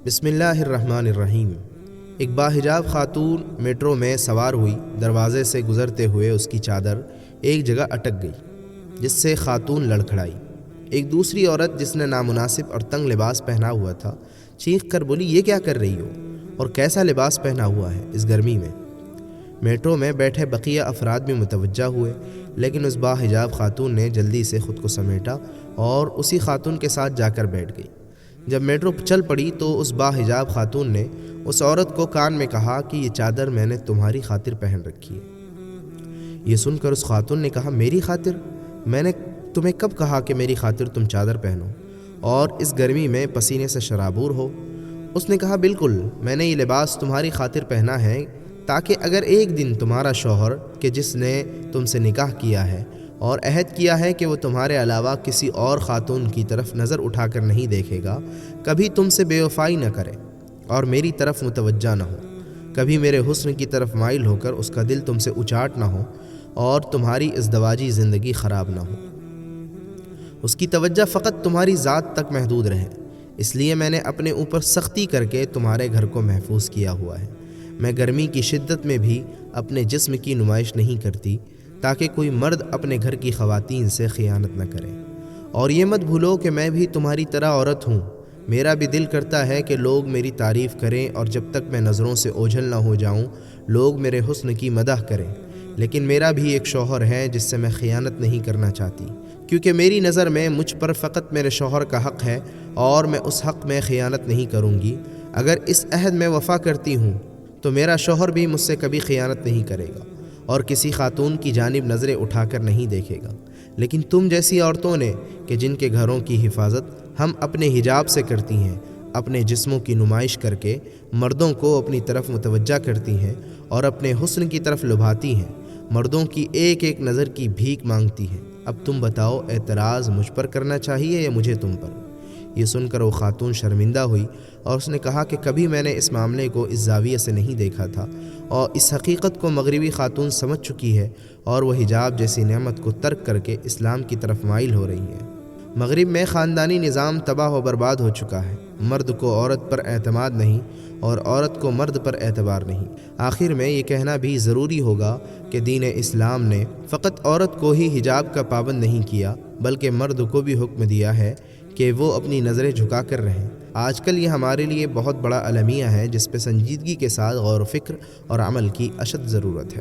بسم اللہ الرحمن الرحیم۔ ایک باحجاب خاتون میٹرو میں سوار ہوئی۔ دروازے سے گزرتے ہوئے اس کی چادر ایک جگہ اٹک گئی، جس سے خاتون لڑکھڑائی۔ ایک دوسری عورت جس نے نامناسب اور تنگ لباس پہنا ہوا تھا چیخ کر بولی، یہ کیا کر رہی ہو اور کیسا لباس پہنا ہوا ہے اس گرمی میں؟ میٹرو میں بیٹھے بقیہ افراد بھی متوجہ ہوئے، لیکن اس باحجاب خاتون نے جلدی سے خود کو سمیٹا اور اسی خاتون کے ساتھ جا کر بیٹھ گئی۔ جب میٹرو چل پڑی تو اس باحجاب خاتون نے اس عورت کو کان میں کہا کہ یہ چادر میں نے تمہاری خاطر پہن رکھی ہے۔ یہ سن کر اس خاتون نے کہا، میری خاطر؟ میں نے تمہیں کب کہا کہ میری خاطر تم چادر پہنو اور اس گرمی میں پسینے سے شرابور ہو؟ اس نے کہا، بالکل، میں نے یہ لباس تمہاری خاطر پہنا ہے تاکہ اگر ایک دن تمہارا شوہر کہ جس نے تم سے نکاح کیا ہے اور عہد کیا ہے کہ وہ تمہارے علاوہ کسی اور خاتون کی طرف نظر اٹھا کر نہیں دیکھے گا، کبھی تم سے بے وفائی نہ کرے اور میری طرف متوجہ نہ ہو، کبھی میرے حسن کی طرف مائل ہو کر اس کا دل تم سے اچاٹ نہ ہو اور تمہاری ازدواجی زندگی خراب نہ ہو، اس کی توجہ فقط تمہاری ذات تک محدود رہے۔ اس لیے میں نے اپنے اوپر سختی کر کے تمہارے گھر کو محفوظ کیا ہوا ہے۔ میں گرمی کی شدت میں بھی اپنے جسم کی نمائش نہیں کرتی تاکہ کوئی مرد اپنے گھر کی خواتین سے خیانت نہ کرے۔ اور یہ مت بھولو کہ میں بھی تمہاری طرح عورت ہوں، میرا بھی دل کرتا ہے کہ لوگ میری تعریف کریں اور جب تک میں نظروں سے اوجھل نہ ہو جاؤں لوگ میرے حسن کی مدح کریں، لیکن میرا بھی ایک شوہر ہے جس سے میں خیانت نہیں کرنا چاہتی، کیونکہ میری نظر میں مجھ پر فقط میرے شوہر کا حق ہے اور میں اس حق میں خیانت نہیں کروں گی۔ اگر اس عہد میں وفا کرتی ہوں تو میرا شوہر بھی مجھ سے کبھی خیانت نہیں کرے گا اور کسی خاتون کی جانب نظریں اٹھا کر نہیں دیکھے گا۔ لیکن تم جیسی عورتوں نے کہ جن کے گھروں کی حفاظت ہم اپنے حجاب سے کرتی ہیں، اپنے جسموں کی نمائش کر کے مردوں کو اپنی طرف متوجہ کرتی ہیں اور اپنے حسن کی طرف لبھاتی ہیں، مردوں کی ایک ایک نظر کی بھیک مانگتی ہیں۔ اب تم بتاؤ، اعتراض مجھ پر کرنا چاہیے یا مجھے تم پر؟ یہ سن کر وہ خاتون شرمندہ ہوئی اور اس نے کہا کہ کبھی میں نے اس معاملے کو اس زاویے سے نہیں دیکھا تھا اور اس حقیقت کو مغربی خاتون سمجھ چکی ہے اور وہ حجاب جیسی نعمت کو ترک کر کے اسلام کی طرف مائل ہو رہی ہے۔ مغرب میں خاندانی نظام تباہ و برباد ہو چکا ہے، مرد کو عورت پر اعتماد نہیں اور عورت کو مرد پر اعتبار نہیں۔ آخر میں یہ کہنا بھی ضروری ہوگا کہ دین اسلام نے فقط عورت کو ہی حجاب کا پابند نہیں کیا بلکہ مرد کو بھی حکم دیا ہے کہ وہ اپنی نظریں جھکا کر رہیں۔ آج کل یہ ہمارے لیے بہت بڑا المیہ ہے جس پہ سنجیدگی کے ساتھ غور و فکر اور عمل کی اشد ضرورت ہے۔